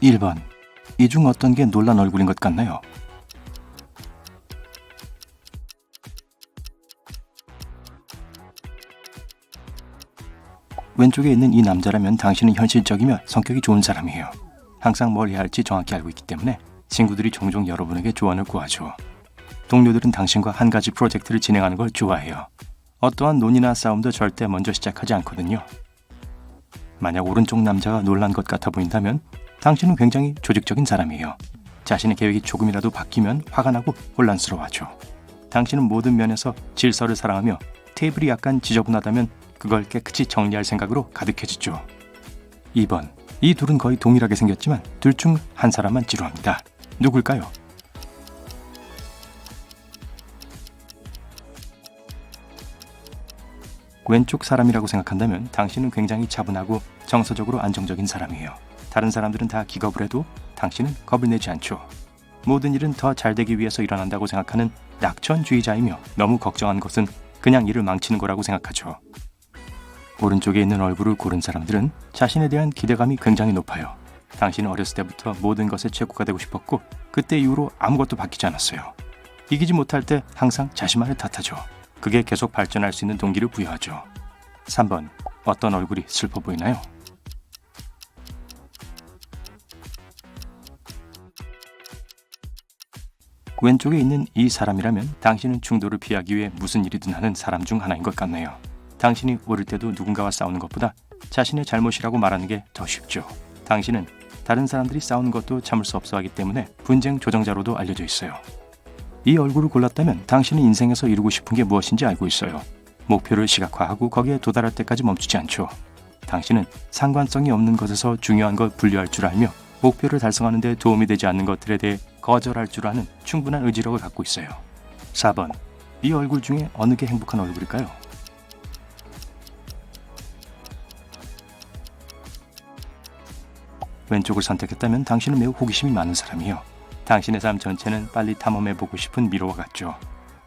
1번. 이 중 어떤 게 놀란 얼굴인 것 같나요? 왼쪽에 있는 이 남자라면 당신은 현실적이며 성격이 좋은 사람이에요. 항상 뭘 해야 할지 정확히 알고 있기 때문에 친구들이 종종 여러분에게 조언을 구하죠. 동료들은 당신과 한 가지 프로젝트를 진행하는 걸 좋아해요. 어떠한 논의나 싸움도 절대 먼저 시작하지 않거든요. 만약 오른쪽 남자가 놀란 것 같아 보인다면 당신은 굉장히 조직적인 사람이에요. 자신의 계획이 조금이라도 바뀌면 화가 나고 혼란스러워하죠. 당신은 모든 면에서 질서를 사랑하며 테이블이 약간 지저분하다면 그걸 깨끗이 정리할 생각으로 가득해지죠. 2번. 이 둘은 거의 동일하게 생겼지만 둘 중 한 사람만 지루합니다. 누굴까요? 왼쪽 사람이라고 생각한다면 당신은 굉장히 차분하고 정서적으로 안정적인 사람이에요. 다른 사람들은 다 기겁을 해도 당신은 겁을 내지 않죠. 모든 일은 더 잘되기 위해서 일어난다고 생각하는 낙천주의자이며 너무 걱정한 것은 그냥 일을 망치는 거라고 생각하죠. 오른쪽에 있는 얼굴을 고른 사람들은 자신에 대한 기대감이 굉장히 높아요. 당신은 어렸을 때부터 모든 것의 최고가 되고 싶었고 그때 이후로 아무것도 바뀌지 않았어요. 이기지 못할 때 항상 자신만을 탓하죠. 그게 계속 발전할 수 있는 동기를 부여하죠. 3번. 어떤 얼굴이 슬퍼 보이나요? 왼쪽에 있는 이 사람이라면 당신은 충돌을 피하기 위해 무슨 일이든 하는 사람 중 하나인 것 같네요. 당신이 어릴 때도 누군가와 싸우는 것보다 자신의 잘못이라고 말하는 게 더 쉽죠. 당신은 다른 사람들이 싸우는 것도 참을 수 없어 하기 때문에 분쟁 조정자로도 알려져 있어요. 이 얼굴을 골랐다면 당신은 인생에서 이루고 싶은 게 무엇인지 알고 있어요. 목표를 시각화하고 거기에 도달할 때까지 멈추지 않죠. 당신은 상관성이 없는 것에서 중요한 걸 분류할 줄 알며 목표를 달성하는 데 도움이 되지 않는 것들에 대해 거절할 줄 아는 충분한 의지력을 갖고 있어요. 4번. 이 얼굴 중에 어느 게 행복한 얼굴일까요? 왼쪽을 선택했다면 당신은 매우 호기심이 많은 사람이에요. 당신의 삶 전체는 빨리 탐험해보고 싶은 미로와 같죠.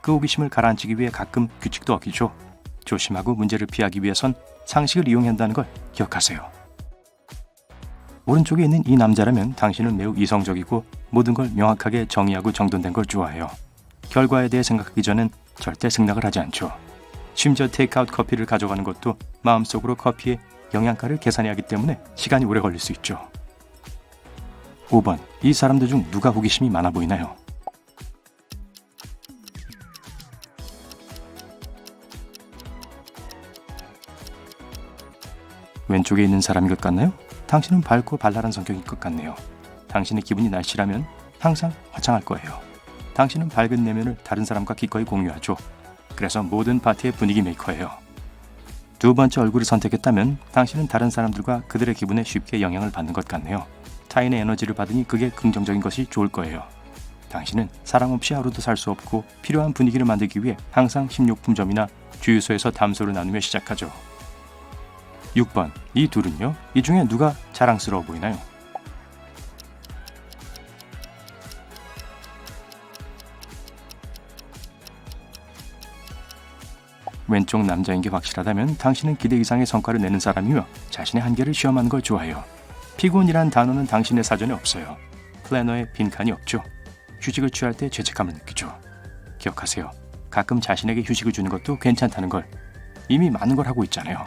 그 호기심을 가라앉히기 위해 가끔 규칙도 어기죠. 조심하고 문제를 피하기 위해선 상식을 이용해야 한다는 걸 기억하세요. 오른쪽에 있는 이 남자라면 당신은 매우 이성적이고 모든 걸 명확하게 정의하고 정돈된 걸 좋아해요. 결과에 대해 생각하기 전엔 절대 생각을 하지 않죠. 심지어 테이크아웃 커피를 가져가는 것도 마음속으로 커피의 영양가를 계산해야 하기 때문에 시간이 오래 걸릴 수 있죠. 5번. 이 사람들 중 누가 호기심이 많아 보이나요? 왼쪽에 있는 사람인 것 같나요? 당신은 밝고 발랄한 성격일 것 같네요. 당신의 기분이 날씨라면 항상 화창할 거예요. 당신은 밝은 내면을 다른 사람과 기꺼이 공유하죠. 그래서 모든 파티의 분위기 메이커예요. 두 번째 얼굴을 선택했다면 당신은 다른 사람들과 그들의 기분에 쉽게 영향을 받는 것 같네요. 타인의 에너지를 받으니 그게 긍정적인 것이 좋을 거예요. 당신은 사랑 없이 하루도 살 수 없고 필요한 분위기를 만들기 위해 항상 식료품점이나 주유소에서 담소를 나누며 시작하죠. 6번. 이 둘은요? 이 중에 누가 자랑스러워 보이나요? 왼쪽 남자인 게 확실하다면 당신은 기대 이상의 성과를 내는 사람이며 자신의 한계를 시험하는 걸 좋아해요. 피곤이란 단어는 당신의 사전에 없어요. 플래너에 빈칸이 없죠. 휴식을 취할 때 죄책감을 느끼죠. 기억하세요. 가끔 자신에게 휴식을 주는 것도 괜찮다는 걸. 이미 많은 걸 하고 있잖아요.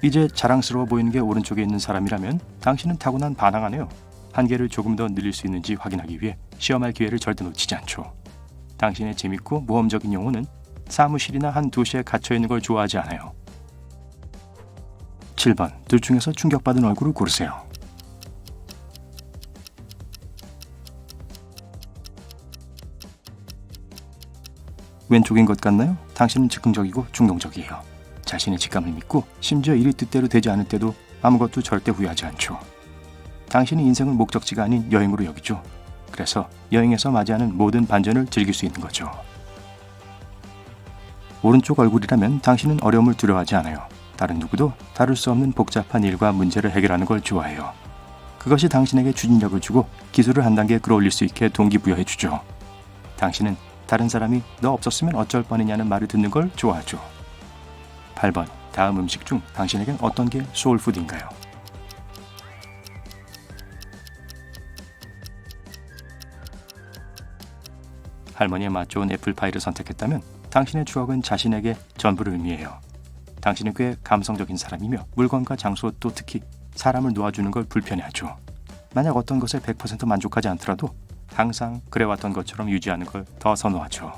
이제 자랑스러워 보이는 게 오른쪽에 있는 사람이라면 당신은 타고난 반항하네요. 한계를 조금 더 늘릴 수 있는지 확인하기 위해 시험할 기회를 절대 놓치지 않죠. 당신의 재밌고 모험적인 영혼은 사무실이나 한 도시에 갇혀있는 걸 좋아하지 않아요. 7번. 둘 중에서 충격받은 얼굴을 고르세요. 왼쪽인 것 같나요? 당신은 즉흥적이고 충동적이에요. 자신의 직감을 믿고 심지어 일이 뜻대로 되지 않을 때도 아무것도 절대 후회하지 않죠. 당신은 인생을 목적지가 아닌 여행으로 여기죠. 그래서 여행에서 맞이하는 모든 반전을 즐길 수 있는 거죠. 오른쪽 얼굴이라면 당신은 어려움을 두려워하지 않아요. 다른 누구도 다룰 수 없는 복잡한 일과 문제를 해결하는 걸 좋아해요. 그것이 당신에게 추진력을 주고 기술을 한 단계 끌어올릴 수 있게 동기부여해 주죠. 당신은 다른 사람이 너 없었으면 어쩔 뻔했냐는 말을 듣는 걸 좋아하죠. 8번. 다음 음식 중 당신에겐 어떤 게 소울푸드인가요? 할머니의 맛 좋은 애플파이를 선택했다면 당신의 추억은 자신에게 전부를 의미해요. 당신은 꽤 감성적인 사람이며 물건과 장소 또 특히 사람을 놓아주는 걸 불편해하죠. 만약 어떤 것에 100% 만족하지 않더라도 항상 그래왔던 것처럼 유지하는 걸 더 선호하죠.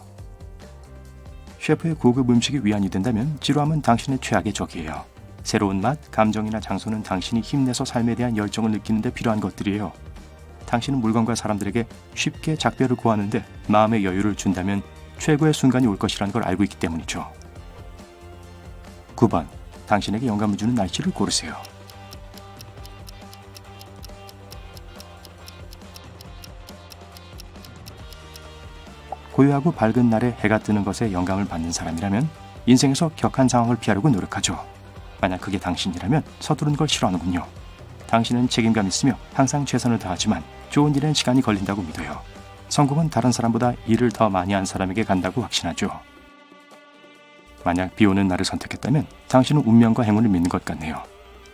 셰프의 고급 음식이 위안이 된다면 지루함은 당신의 최악의 적이에요. 새로운 맛, 감정이나 장소는 당신이 힘내서 삶에 대한 열정을 느끼는 데 필요한 것들이에요. 당신은 물건과 사람들에게 쉽게 작별을 고하는데 마음의 여유를 준다면 최고의 순간이 올 것이라는 걸 알고 있기 때문이죠. 9번. 당신에게 영감을 주는 날씨를 고르세요. 고요하고 밝은 날에 해가 뜨는 것에 영감을 받는 사람이라면 인생에서 격한 상황을 피하려고 노력하죠. 만약 그게 당신이라면 서두른 걸 싫어하는군요. 당신은 책임감 있으며 항상 최선을 다하지만 좋은 일엔 시간이 걸린다고 믿어요. 성공은 다른 사람보다 일을 더 많이 한 사람에게 간다고 확신하죠. 만약 비 오는 날을 선택했다면 당신은 운명과 행운을 믿는 것 같네요.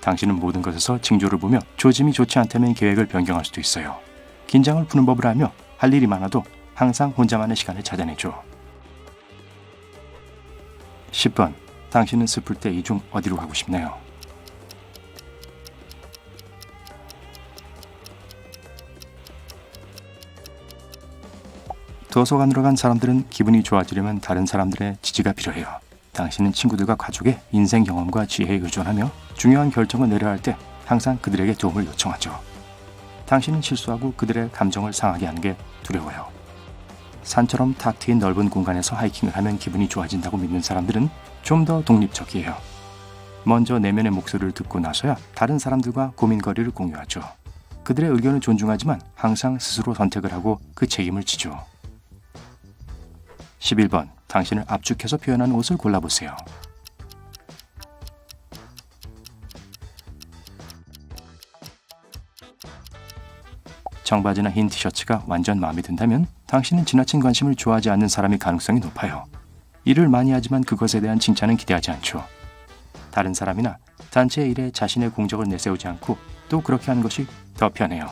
당신은 모든 것에서 징조를 보며 조짐이 좋지 않다면 계획을 변경할 수도 있어요. 긴장을 푸는 법을 알며 할 일이 많아도 항상 혼자만의 시간을 찾아내죠. 10번. 당신은 슬플 때 이 중 어디로 가고 싶나요? 도서관으로 간 사람들은 기분이 좋아지려면 다른 사람들의 지지가 필요해요. 당신은 친구들과 가족의 인생 경험과 지혜에 의존하며 중요한 결정을 내려야 할 때 항상 그들에게 도움을 요청하죠. 당신은 실수하고 그들의 감정을 상하게 하는 게 두려워요. 산처럼 탁 트인 넓은 공간에서 하이킹을 하면 기분이 좋아진다고 믿는 사람들은 좀 더 독립적이에요. 먼저 내면의 목소리를 듣고 나서야 다른 사람들과 고민거리를 공유하죠. 그들의 의견을 존중하지만 항상 스스로 선택을 하고 그 책임을 지죠. 11번. 당신을 압축해서 표현하는 옷을 골라보세요. 청바지나 흰 티셔츠가 완전 마음에 든다면 당신은 지나친 관심을 좋아하지 않는 사람의 가능성이 높아요. 일을 많이 하지만 그것에 대한 칭찬은 기대하지 않죠. 다른 사람이나 단체의 일에 자신의 공적을 내세우지 않고 또 그렇게 하는 것이 더 편해요.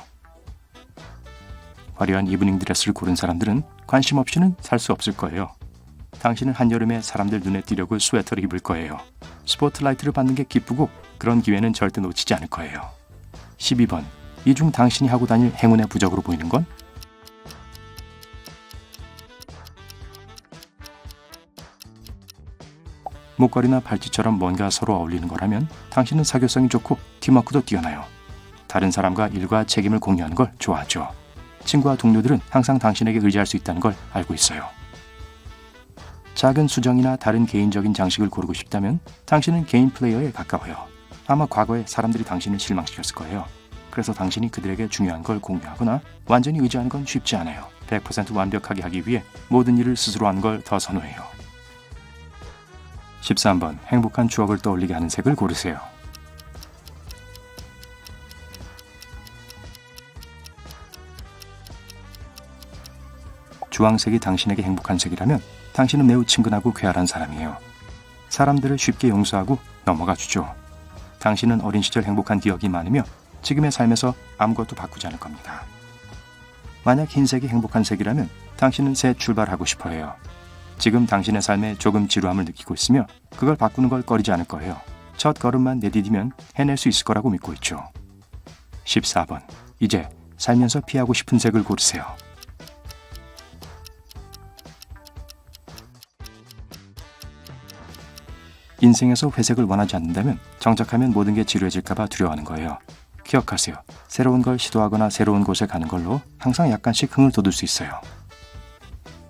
화려한 이브닝 드레스를 고른 사람들은 관심 없이는 살 수 없을 거예요. 당신은 한여름에 사람들 눈에 띄려고 스웨터를 입을 거예요. 스포트라이트를 받는 게 기쁘고 그런 기회는 절대 놓치지 않을 거예요. 12번. 이 중 당신이 하고 다닐 행운의 부적으로 보이는 건? 목걸이나 팔찌처럼 뭔가 서로 어울리는 거라면 당신은 사교성이 좋고 팀워크도 뛰어나요. 다른 사람과 일과 책임을 공유하는 걸 좋아하죠. 친구와 동료들은 항상 당신에게 의지할 수 있다는 걸 알고 있어요. 작은 수정이나 다른 개인적인 장식을 고르고 싶다면 당신은 개인 플레이어에 가까워요. 아마 과거에 사람들이 당신을 실망시켰을 거예요. 그래서 당신이 그들에게 중요한 걸 공유하거나 완전히 의지하는 건 쉽지 않아요. 100% 완벽하게 하기 위해 모든 일을 스스로 하는 걸 더 선호해요. 13번. 행복한 추억을 떠올리게 하는 색을 고르세요. 주황색이 당신에게 행복한 색이라면 당신은 매우 친근하고 쾌활한 사람이에요. 사람들을 쉽게 용서하고 넘어가 주죠. 당신은 어린 시절 행복한 기억이 많으며 지금의 삶에서 아무것도 바꾸지 않을 겁니다. 만약 흰색이 행복한 색이라면 당신은 새 출발하고 싶어 해요. 지금 당신의 삶에 조금 지루함을 느끼고 있으며 그걸 바꾸는 걸 꺼리지 않을 거예요. 첫 걸음만 내디디면 해낼 수 있을 거라고 믿고 있죠. 14번. 이제 살면서 피하고 싶은 색을 고르세요. 인생에서 회색을 원하지 않는다면 정착하면 모든 게 지루해질까봐 두려워하는 거예요. 기억하세요. 새로운 걸 시도하거나 새로운 곳에 가는 걸로 항상 약간씩 흥을 돋을 수 있어요.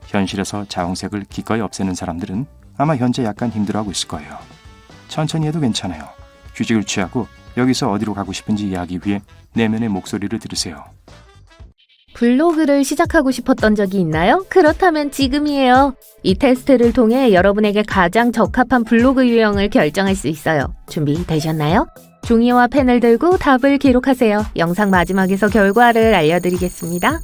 현실에서 자홍색을 기꺼이 없애는 사람들은 아마 현재 약간 힘들어하고 있을 거예요. 천천히 해도 괜찮아요. 휴식을 취하고 여기서 어디로 가고 싶은지 이해하기 위해 내면의 목소리를 들으세요. 블로그를 시작하고 싶었던 적이 있나요? 그렇다면 지금이에요. 이 테스트를 통해 여러분에게 가장 적합한 블로그 유형을 결정할 수 있어요. 준비되셨나요? 종이와 펜을 들고 답을 기록하세요. 영상 마지막에서 결과를 알려드리겠습니다.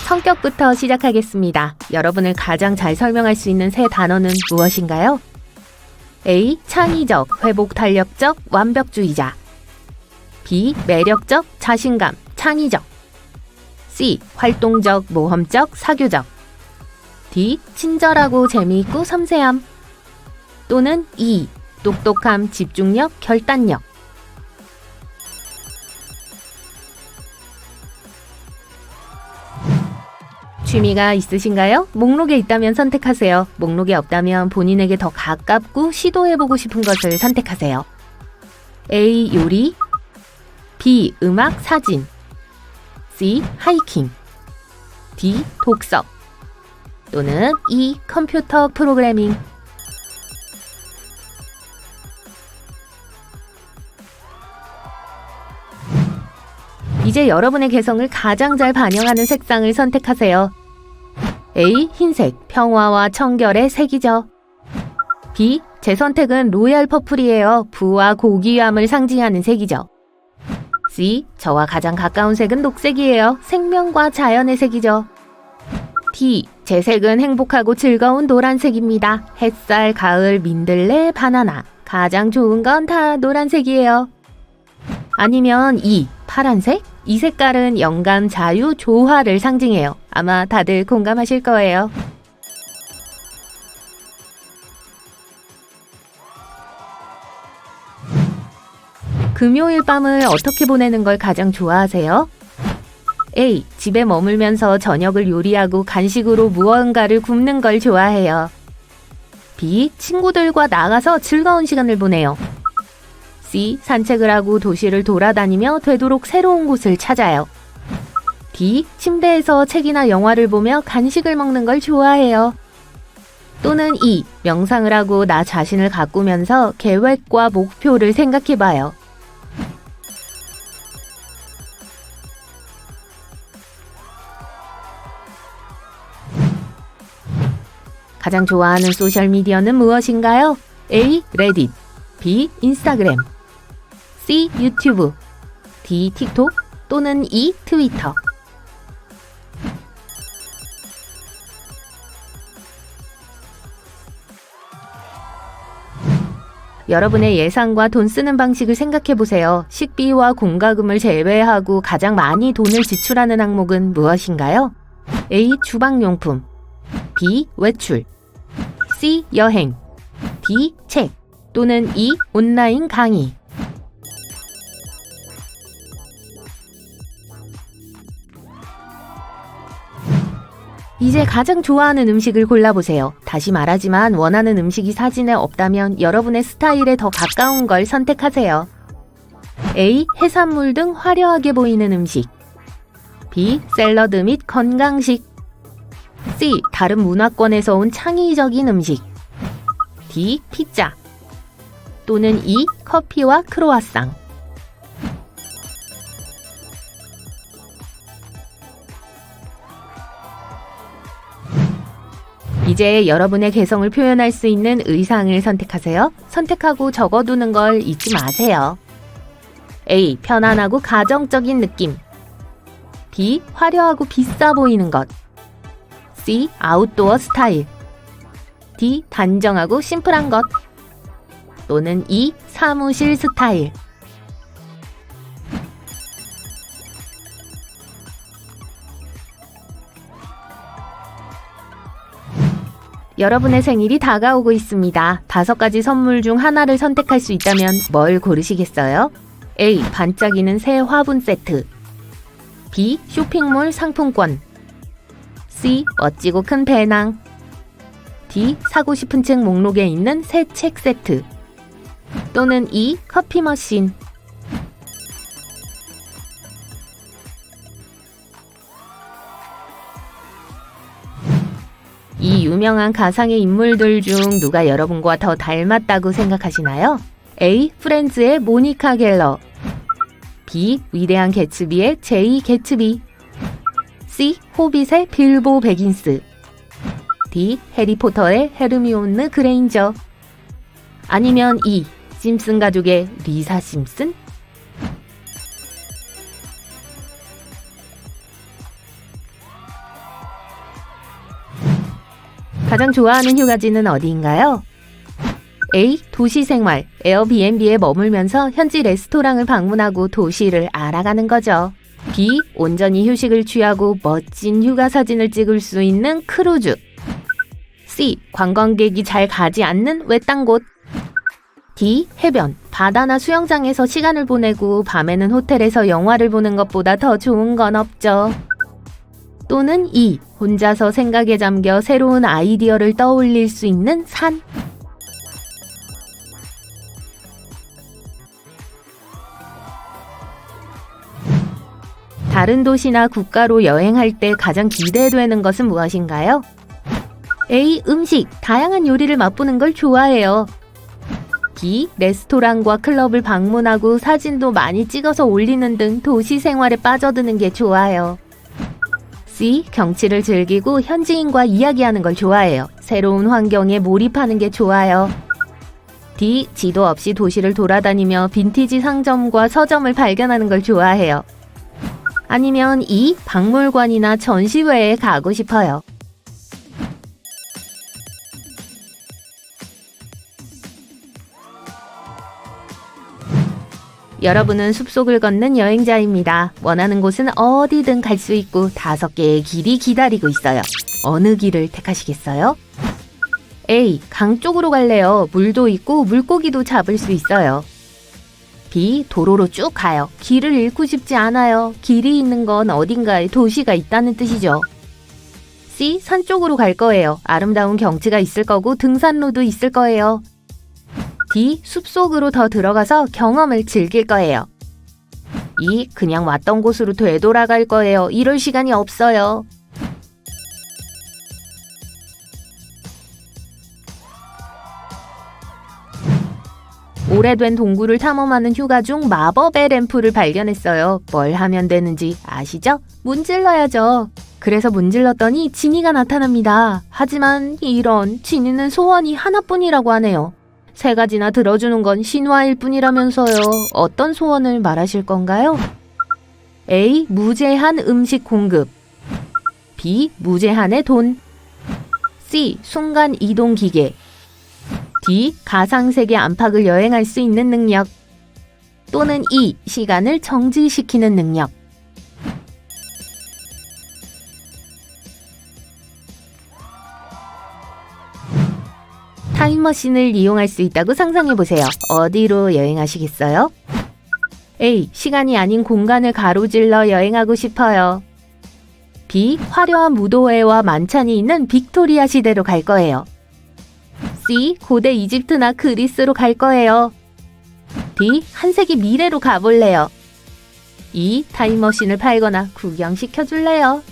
성격부터 시작하겠습니다. 여러분을 가장 잘 설명할 수 있는 세 단어는 무엇인가요? A. 창의적, 회복 탄력적, 완벽주의자. B. 매력적, 자신감, 창의적. C. 활동적, 모험적, 사교적. D. 친절하고 재미있고 섬세함. 또는 E. 똑똑함, 집중력, 결단력. 취미가 있으신가요? 목록에 있다면 선택하세요. 목록에 없다면 본인에게 더 가깝고 시도해보고 싶은 것을 선택하세요. A. 요리, B. 음악, 사진, C. 하이킹, D. 독서, 또는 E. 컴퓨터 프로그래밍. 이제 여러분의 개성을 가장 잘 반영하는 색상을 선택하세요. A. 흰색, 평화와 청결의 색이죠. B. 제 선택은 로얄 퍼플이에요. 부와 고귀함을 상징하는 색이죠. C. 저와 가장 가까운 색은 녹색이에요. 생명과 자연의 색이죠. D. 제 색은 행복하고 즐거운 노란색입니다. 햇살, 가을, 민들레, 바나나. 가장 좋은 건 다 노란색이에요. 아니면 E. 파란색? 이 색깔은 영감, 자유, 조화를 상징해요. 아마 다들 공감하실 거예요. 금요일 밤을 어떻게 보내는 걸 가장 좋아하세요? A. 집에 머물면서 저녁을 요리하고 간식으로 무언가를 굽는 걸 좋아해요. B. 친구들과 나가서 즐거운 시간을 보내요. C. 산책을 하고 도시를 돌아다니며 되도록 새로운 곳을 찾아요. D. 침대에서 책이나 영화를 보며 간식을 먹는 걸 좋아해요. 또는 E. 명상을 하고 나 자신을 가꾸면서 계획과 목표를 생각해봐요. 가장 좋아하는 소셜미디어는 무엇인가요? A. 레딧, B. 인스타그램, C. 유튜브, D. 틱톡, 또는 E. 트위터. 여러분의 예산과 돈 쓰는 방식을 생각해보세요. 식비와 공과금을 제외하고 가장 많이 돈을 지출하는 항목은 무엇인가요? A. 주방용품, B. 외출, C. 여행, D. 책, 또는 E. 온라인 강의. 이제 가장 좋아하는 음식을 골라보세요. 다시 말하지만 원하는 음식이 사진에 없다면 여러분의 스타일에 더 가까운 걸 선택하세요. A. 해산물 등 화려하게 보이는 음식, B. 샐러드 및 건강식, C. 다른 문화권에서 온 창의적인 음식, D. 피자, 또는 E. 커피와 크로와상. 이제 여러분의 개성을 표현할 수 있는 의상을 선택하세요. 선택하고 적어두는 걸 잊지 마세요. A. 편안하고 가정적인 느낌, B. 화려하고 비싸 보이는 것, C. 아웃도어 스타일, D. 단정하고 심플한 것, 또는 E. 사무실 스타일. 여러분의 생일이 다가오고 있습니다. 5가지 선물 중 하나를 선택할 수 있다면 뭘 고르시겠어요? A. 반짝이는 새 화분 세트, B. 쇼핑몰 상품권, C. 멋지고 큰 배낭, D. 사고 싶은 책 목록에 있는 새 책 세트, 또는 E. 커피 머신. 이 유명한 가상의 인물들 중 누가 여러분과 더 닮았다고 생각하시나요? A. 프렌즈의 모니카 갤러, B. 위대한 개츠비의 제이 개츠비, C. 호빗의 빌보 베긴스, D. 해리포터의 헤르미온느 그레인저. 아니면 E. 심슨 가족의 리사 심슨? 가장 좋아하는 휴가지는 어디인가요? A. 도시 생활, 에어비앤비에 머물면서 현지 레스토랑을 방문하고 도시를 알아가는 거죠. B. 온전히 휴식을 취하고 멋진 휴가 사진을 찍을 수 있는 크루즈, C. 관광객이 잘 가지 않는 외딴 곳. D. 해변, 바다나 수영장에서 시간을 보내고 밤에는 호텔에서 영화를 보는 것보다 더 좋은 건 없죠. 또는 E. 혼자서 생각에 잠겨 새로운 아이디어를 떠올릴 수 있는 산. 다른 도시나 국가로 여행할 때 가장 기대되는 것은 무엇인가요? A. 음식, 다양한 요리를 맛보는 걸 좋아해요. B. 레스토랑과 클럽을 방문하고 사진도 많이 찍어서 올리는 등 도시 생활에 빠져드는 게 좋아요. C. 경치를 즐기고 현지인과 이야기하는 걸 좋아해요. 새로운 환경에 몰입하는 게 좋아요. D. 지도 없이 도시를 돌아다니며 빈티지 상점과 서점을 발견하는 걸 좋아해요. 아니면 E. 박물관이나 전시회에 가고 싶어요. 여러분은 숲속을 걷는 여행자입니다. 원하는 곳은 어디든 갈 수 있고 5개의 길이 기다리고 있어요. 어느 길을 택하시겠어요? A. 강 쪽으로 갈래요. 물도 있고 물고기도 잡을 수 있어요. B. 도로로 쭉 가요. 길을 잃고 싶지 않아요. 길이 있는 건 어딘가에 도시가 있다는 뜻이죠. C. 산 쪽으로 갈 거예요. 아름다운 경치가 있을 거고 등산로도 있을 거예요. D. 숲속으로 더 들어가서 경험을 즐길 거예요. E. 그냥 왔던 곳으로 되돌아갈 거예요. 이럴 시간이 없어요. 오래된 동굴을 탐험하는 휴가 중 마법의 램프를 발견했어요. 뭘 하면 되는지 아시죠? 문질러야죠. 그래서 문질렀더니 지니가 나타납니다. 하지만 이런 지니는 소원이 하나뿐이라고 하네요. 3가지나 들어주는 건 신화일 뿐이라면서요. 어떤 소원을 말하실 건가요? A. 무제한 음식 공급. B. 무제한의 돈. C. 순간 이동 기계. D. 가상세계 안팎을 여행할 수 있는 능력. 또는 E. 시간을 정지시키는 능력. 타임머신을 이용할 수 있다고 상상해보세요. 어디로 여행하시겠어요? A. 시간이 아닌 공간을 가로질러 여행하고 싶어요. B. 화려한 무도회와 만찬이 있는 빅토리아 시대로 갈 거예요. C. 고대 이집트나 그리스로 갈 거예요. D. 한 세기 미래로 가볼래요. E. 타임머신을 팔거나 구경시켜줄래요.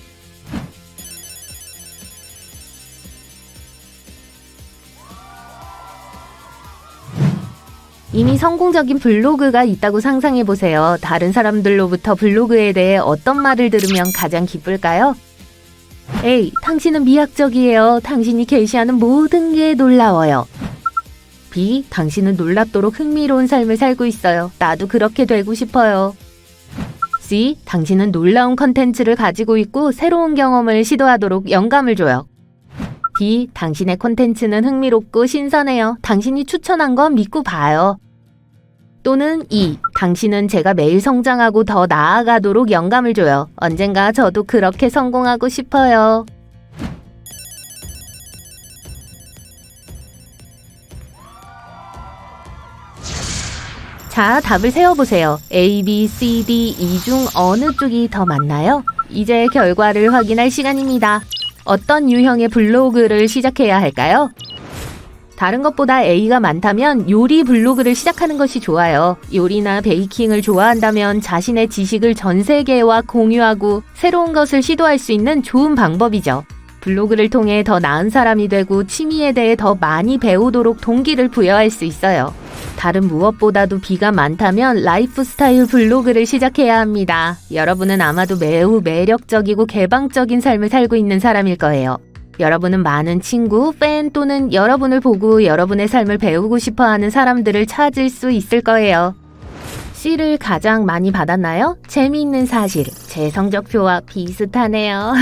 이미 성공적인 블로그가 있다고 상상해보세요. 다른 사람들로부터 블로그에 대해 어떤 말을 들으면 가장 기쁠까요? A. 당신은 미학적이에요. 당신이 게시하는 모든 게 놀라워요. B. 당신은 놀랍도록 흥미로운 삶을 살고 있어요. 나도 그렇게 되고 싶어요. C. 당신은 놀라운 컨텐츠를 가지고 있고 새로운 경험을 시도하도록 영감을 줘요. D. 당신의 콘텐츠는 흥미롭고 신선해요. 당신이 추천한 건 믿고 봐요. 또는 E. 당신은 제가 매일 성장하고 더 나아가도록 영감을 줘요. 언젠가 저도 그렇게 성공하고 싶어요. 자, 답을 세어보세요. A, B, C, D, E 중 어느 쪽이 더 맞나요? 이제 결과를 확인할 시간입니다. 어떤 유형의 블로그를 시작해야 할까요? 다른 것보다 A가 많다면 요리 블로그를 시작하는 것이 좋아요. 요리나 베이킹을 좋아한다면 자신의 지식을 전 세계와 공유하고 새로운 것을 시도할 수 있는 좋은 방법이죠. 블로그를 통해 더 나은 사람이 되고 취미에 대해 더 많이 배우도록 동기를 부여할 수 있어요. 다른 무엇보다도 B가 많다면 라이프스타일 블로그를 시작해야 합니다. 여러분은 아마도 매우 매력적이고 개방적인 삶을 살고 있는 사람일 거예요. 여러분은 많은 친구, 팬 또는 여러분을 보고 여러분의 삶을 배우고 싶어하는 사람들을 찾을 수 있을 거예요. C를 가장 많이 받았나요? 재미있는 사실, 제 성적표와 비슷하네요.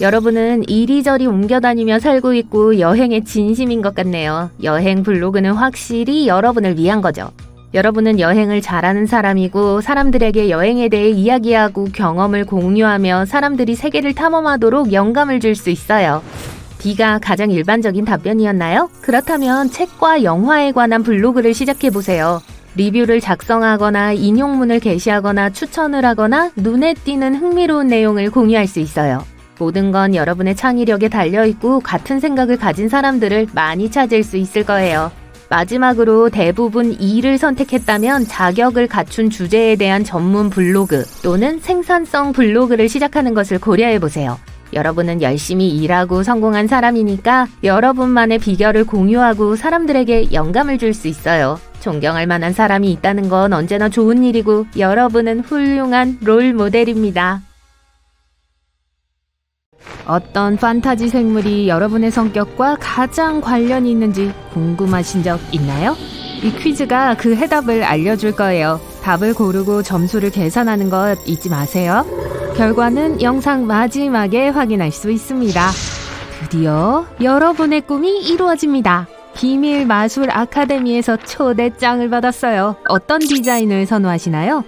여러분은 이리저리 옮겨다니며 살고 있고 여행에 진심인 것 같네요. 여행 블로그는 확실히 여러분을 위한 거죠. 여러분은 여행을 잘하는 사람이고 사람들에게 여행에 대해 이야기하고 경험을 공유하며 사람들이 세계를 탐험하도록 영감을 줄 수 있어요. B가 가장 일반적인 답변이었나요? 그렇다면 책과 영화에 관한 블로그를 시작해보세요. 리뷰를 작성하거나 인용문을 게시하거나 추천을 하거나 눈에 띄는 흥미로운 내용을 공유할 수 있어요. 모든 건 여러분의 창의력에 달려있고 같은 생각을 가진 사람들을 많이 찾을 수 있을 거예요. 마지막으로 대부분 2를 선택했다면 자격을 갖춘 주제에 대한 전문 블로그 또는 생산성 블로그를 시작하는 것을 고려해보세요. 여러분은 열심히 일하고 성공한 사람이니까 여러분만의 비결을 공유하고 사람들에게 영감을 줄 수 있어요. 존경할 만한 사람이 있다는 건 언제나 좋은 일이고 여러분은 훌륭한 롤 모델입니다. 어떤 판타지 생물이 여러분의 성격과 가장 관련이 있는지 궁금하신 적 있나요? 이 퀴즈가 그 해답을 알려줄 거예요. 답을 고르고 점수를 계산하는 것 잊지 마세요. 결과는 영상 마지막에 확인할 수 있습니다. 드디어 여러분의 꿈이 이루어집니다. 비밀 마술 아카데미에서 초대장을 받았어요. 어떤 디자인을 선호하시나요?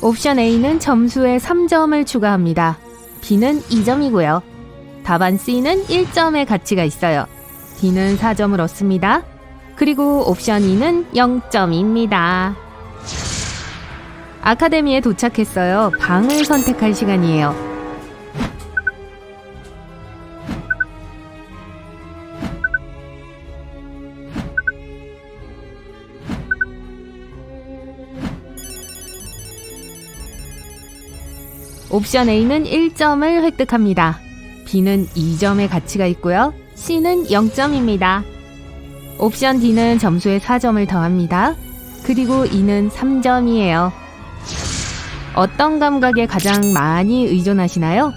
옵션 A는 점수에 3점을 추가합니다. B는 2점이고요. 답안 C는 1점의 가치가 있어요. D는 4점을 얻습니다. 그리고 옵션 E는 0점입니다. 아카데미에 도착했어요. 방을 선택할 시간이에요. 옵션 A는 1점을 획득합니다. B는 2점의 가치가 있고요. C는 0점입니다. 옵션 D는 점수에 4점을 더합니다. 그리고 E는 3점이에요. 어떤 감각에 가장 많이 의존하시나요?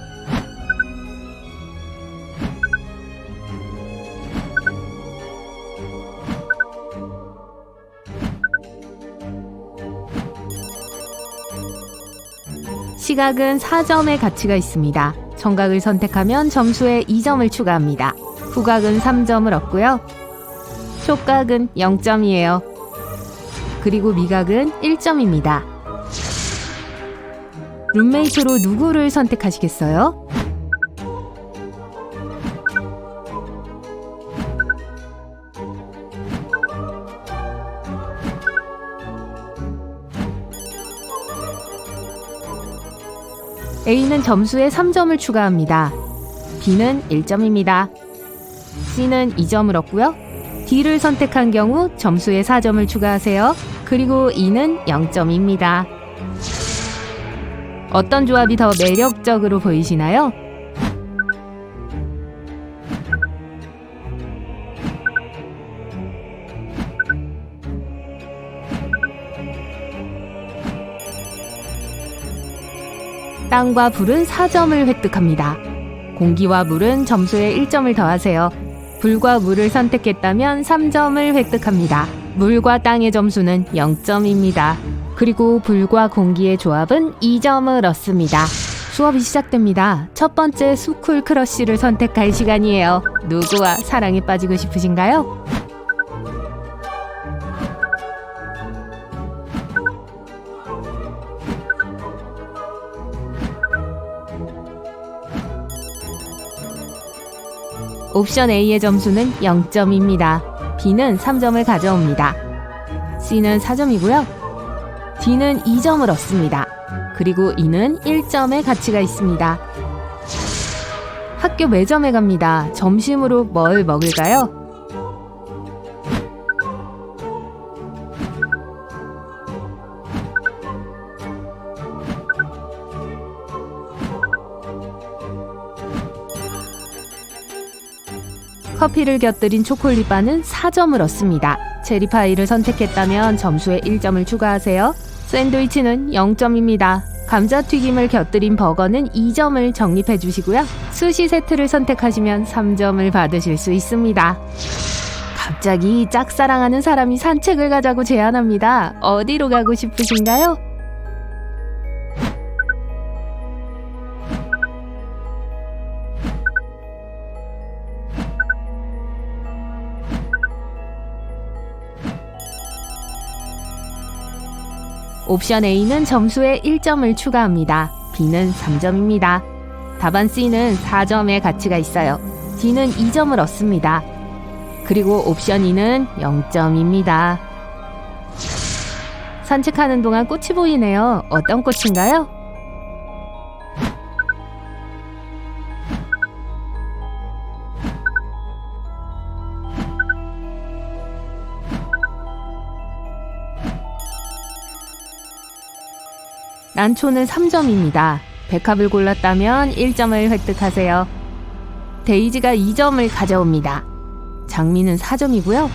시각은 4점의 가치가 있습니다. 청각을 선택하면 점수에 2점을 추가합니다. 후각은 3점을 얻고요. 촉각은 0점이에요. 그리고 미각은 1점입니다. 룸메이트로 누구를 선택하시겠어요? A는 점수에 3점을 추가합니다. B는 1점입니다. C는 2점을 얻고요. D를 선택한 경우 점수에 4점을 추가하세요. 그리고 E는 0점입니다. 어떤 조합이 더 매력적으로 보이시나요? 땅과 불은 4점을 획득합니다. 공기와 물은 점수에 1점을 더하세요. 불과 물을 선택했다면 3점을 획득합니다. 물과 땅의 점수는 0점입니다. 그리고 불과 공기의 조합은 2점을 얻습니다. 수업이 시작됩니다. 첫 번째 스쿨 크러쉬를 선택할 시간이에요. 누구와 사랑에 빠지고 싶으신가요? 옵션 A의 점수는 0점입니다. B는 3점을 가져옵니다. C는 4점이고요. D는 2점을 얻습니다. 그리고 E는 1점의 가치가 있습니다. 학교 매점에 갑니다. 점심으로 뭘 먹을까요? 커피를 곁들인 초콜릿바는 4점을 얻습니다. 체리파이를 선택했다면 점수에 1점을 추가하세요. 샌드위치는 0점입니다. 감자튀김을 곁들인 버거는 2점을 적립해 주시고요. 수시 세트를 선택하시면 3점을 받으실 수 있습니다. 갑자기 짝사랑하는 사람이 산책을 가자고 제안합니다. 어디로 가고 싶으신가요? 옵션 A는 점수에 1점을 추가합니다. B는 3점입니다. 답안 C는 4점의 가치가 있어요. D는 2점을 얻습니다. 그리고 옵션 E는 0점입니다. 산책하는 동안 꽃이 보이네요. 어떤 꽃인가요? 난초는 3점입니다. 백합을 골랐다면 1점을 획득하세요. 데이지가 2점을 가져옵니다. 장미는 4점이고요.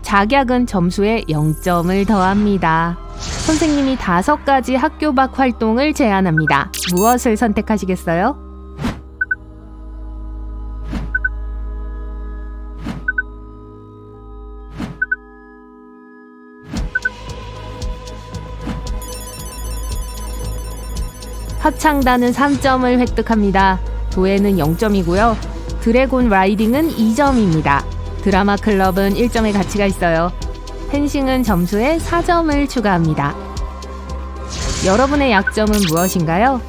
작약은 점수에 0점을 더합니다. 선생님이 5가지 학교 밖 활동을 제안합니다. 무엇을 선택하시겠어요? 합창단은 3점을 획득합니다. 도예는 0점이고요. 드래곤 라이딩은 2점입니다. 드라마 클럽은 1점의 가치가 있어요. 펜싱은 점수에 4점을 추가합니다. 여러분의 약점은 무엇인가요?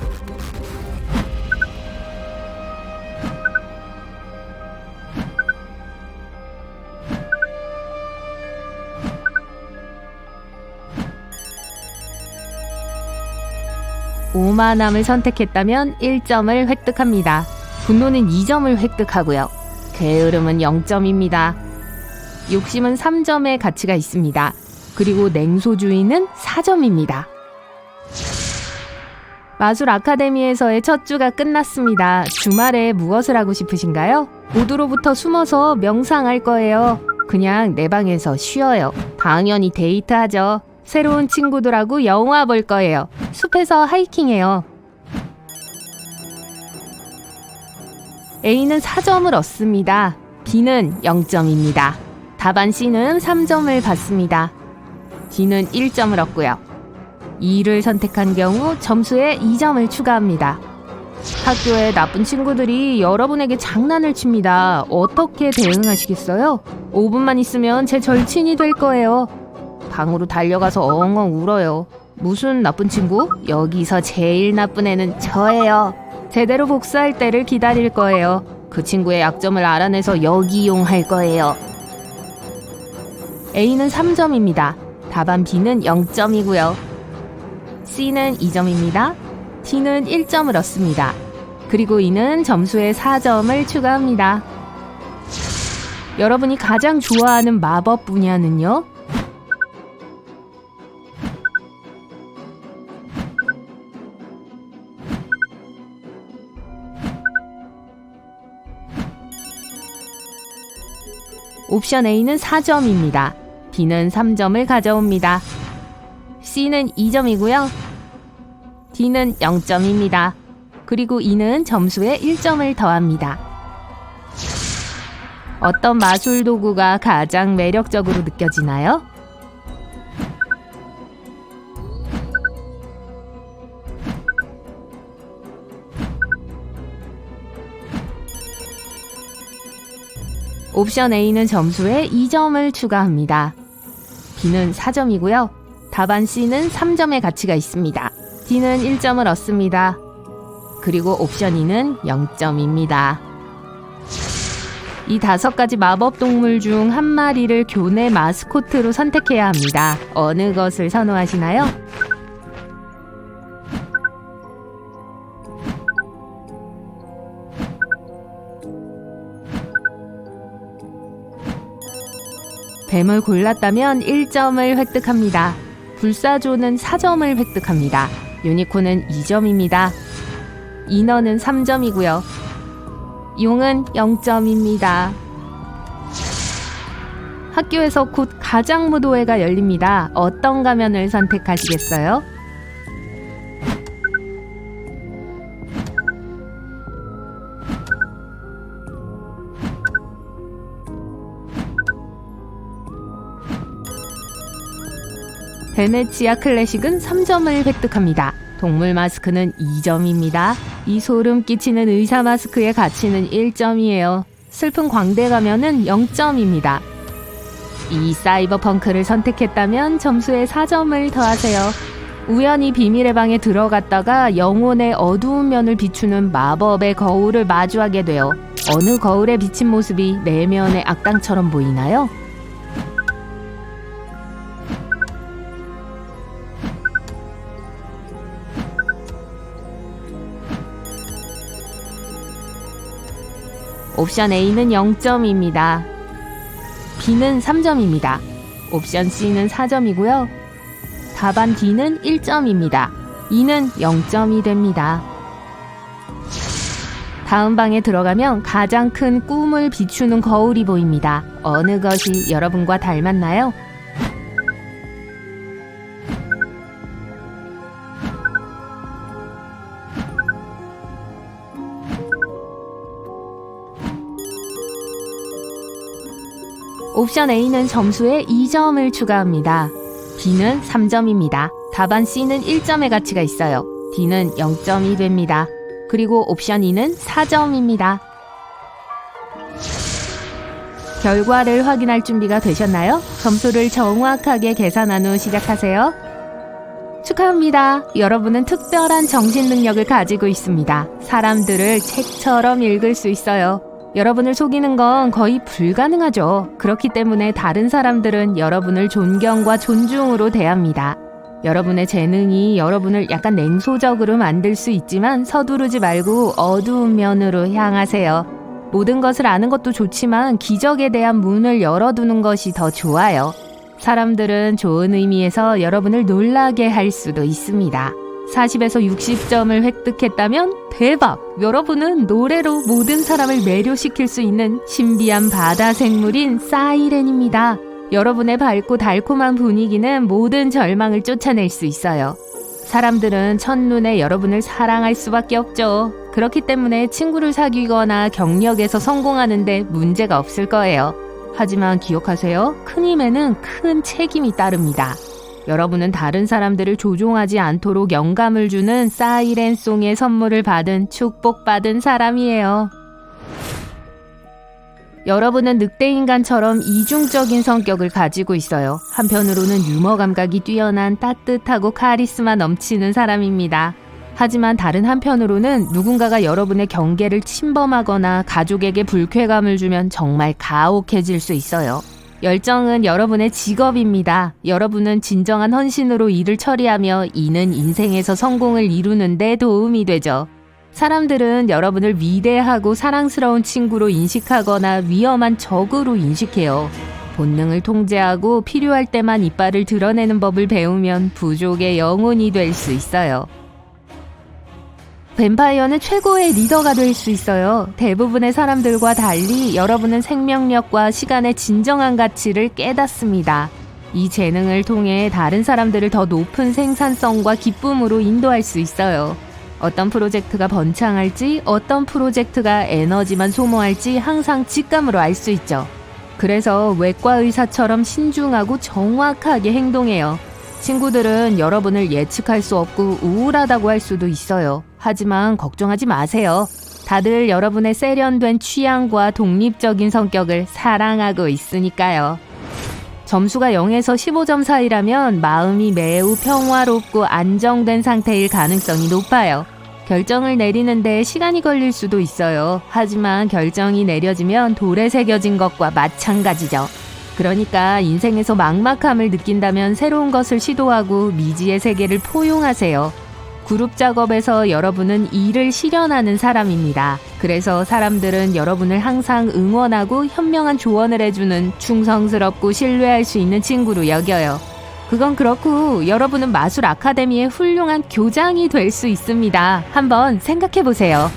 오만함을 선택했다면 1점을 획득합니다. 분노는 2점을 획득하고요. 게으름은 0점입니다. 욕심은 3점의 가치가 있습니다. 그리고 냉소주의는 4점입니다. 마술 아카데미에서의 첫 주가 끝났습니다. 주말에 무엇을 하고 싶으신가요? 모두로부터 숨어서 명상할 거예요. 그냥 내 방에서 쉬어요. 당연히 데이트하죠. 새로운 친구들하고 영화 볼 거예요. 숲에서 하이킹해요. A는 4점을 얻습니다. B는 0점입니다. 답안 C는 3점을 받습니다. D는 1점을 얻고요. E를 선택한 경우 점수에 2점을 추가합니다. 학교에 나쁜 친구들이 여러분에게 장난을 칩니다. 어떻게 대응하시겠어요? 5분만 있으면 제 절친이 될 거예요. 방으로 달려가서 엉엉 울어요. 무슨 나쁜 친구? 여기서 제일 나쁜 애는 저예요. 제대로 복수할 때를 기다릴 거예요. 그 친구의 약점을 알아내서 역이용할 거예요. A는 3점입니다. 답안 B는 0점이고요. C는 2점입니다. D는 1점을 얻습니다. 그리고 E는 점수에 4점을 추가합니다. 여러분이 가장 좋아하는 마법 분야는요? 옵션 A는 4점입니다. B는 3점을 가져옵니다. C는 2점이고요. D는 0점입니다. 그리고 E는 점수에 1점을 더합니다. 어떤 마술 도구가 가장 매력적으로 느껴지나요? 옵션 A는 점수에 2점을 추가합니다. B는 4점이고요. 답안 C는 3점의 가치가 있습니다. D는 1점을 얻습니다. 그리고 옵션 E는 0점입니다. 이 5가지 마법 동물 중 한 마리를 교내 마스코트로 선택해야 합니다. 어느 것을 선호하시나요? 뱀을 골랐다면 1점을 획득합니다. 불사조는 4점을 획득합니다. 유니콘은 2점입니다. 인어는 3점이고요. 용은 0점입니다. 학교에서 곧 가장무도회가 열립니다. 어떤 가면을 선택하시겠어요? 베네치아 클래식은 3점을 획득합니다. 동물 마스크는 2점입니다. 이 소름 끼치는 의사 마스크의 가치는 1점이에요. 슬픈 광대 가면은 0점입니다. 이 사이버펑크를 선택했다면 점수에 4점을 더하세요. 우연히 비밀의 방에 들어갔다가 영혼의 어두운 면을 비추는 마법의 거울을 마주하게 돼요. 어느 거울에 비친 모습이 내면의 악당처럼 보이나요? 옵션 A는 0점입니다. B는 3점입니다. 옵션 C는 4점이고요. 답안 D는 1점입니다. E는 0점이 됩니다. 다음 방에 들어가면 가장 큰 꿈을 비추는 거울이 보입니다. 어느 것이 여러분과 닮았나요? 옵션 A는 점수에 2점을 추가합니다. B는 3점입니다. 답안 C는 1점의 가치가 있어요. D는 0점이 됩니다. 그리고 옵션 E는 4점입니다. 결과를 확인할 준비가 되셨나요? 점수를 정확하게 계산한 후 시작하세요. 축하합니다. 여러분은 특별한 정신 능력을 가지고 있습니다. 사람들을 책처럼 읽을 수 있어요. 여러분을 속이는 건 거의 불가능하죠. 그렇기 때문에 다른 사람들은 여러분을 존경과 존중으로 대합니다. 여러분의 재능이 여러분을 약간 냉소적으로 만들 수 있지만 서두르지 말고 어두운 면으로 향하세요. 모든 것을 아는 것도 좋지만 기적에 대한 문을 열어두는 것이 더 좋아요. 사람들은 좋은 의미에서 여러분을 놀라게 할 수도 있습니다. 40에서 60점을 획득했다면 대박! 여러분은 노래로 모든 사람을 매료시킬 수 있는 신비한 바다 생물인 사이렌입니다. 여러분의 밝고 달콤한 분위기는 모든 절망을 쫓아낼 수 있어요. 사람들은 첫눈에 여러분을 사랑할 수밖에 없죠. 그렇기 때문에 친구를 사귀거나 경력에서 성공하는데 문제가 없을 거예요. 하지만 기억하세요. 큰 힘에는 큰 책임이 따릅니다. 여러분은 다른 사람들을 조종하지 않도록 영감을 주는 사이렌송의 선물을 받은 축복받은 사람이에요. 여러분은 늑대인간처럼 이중적인 성격을 가지고 있어요. 한편으로는 유머 감각이 뛰어난 따뜻하고 카리스마 넘치는 사람입니다. 하지만 다른 한편으로는 누군가가 여러분의 경계를 침범하거나 가족에게 불쾌감을 주면 정말 가혹해질 수 있어요. 열정은 여러분의 직업입니다. 여러분은 진정한 헌신으로 일을 처리하며 이는 인생에서 성공을 이루는 데 도움이 되죠. 사람들은 여러분을 위대하고 사랑스러운 친구로 인식하거나 위험한 적으로 인식해요. 본능을 통제하고 필요할 때만 이빨을 드러내는 법을 배우면 부족의 영혼이 될 수 있어요. 뱀파이어는 최고의 리더가 될 수 있어요. 대부분의 사람들과 달리 여러분은 생명력과 시간의 진정한 가치를 깨닫습니다. 이 재능을 통해 다른 사람들을 더 높은 생산성과 기쁨으로 인도할 수 있어요. 어떤 프로젝트가 번창할지, 어떤 프로젝트가 에너지만 소모할지 항상 직감으로 알 수 있죠. 그래서 외과 의사처럼 신중하고 정확하게 행동해요. 친구들은 여러분을 예측할 수 없고 우울하다고 할 수도 있어요. 하지만 걱정하지 마세요. 다들 여러분의 세련된 취향과 독립적인 성격을 사랑하고 있으니까요. 점수가 0에서 15점 사이라면 마음이 매우 평화롭고 안정된 상태일 가능성이 높아요. 결정을 내리는데 시간이 걸릴 수도 있어요. 하지만 결정이 내려지면 돌에 새겨진 것과 마찬가지죠. 그러니까 인생에서 막막함을 느낀다면 새로운 것을 시도하고 미지의 세계를 포용하세요. 그룹 작업에서 여러분은 일을 실현하는 사람입니다. 그래서 사람들은 여러분을 항상 응원하고 현명한 조언을 해주는 충성스럽고 신뢰할 수 있는 친구로 여겨요. 그건 그렇고 여러분은 마술 아카데미의 훌륭한 교장이 될 수 있습니다. 한번 생각해 보세요.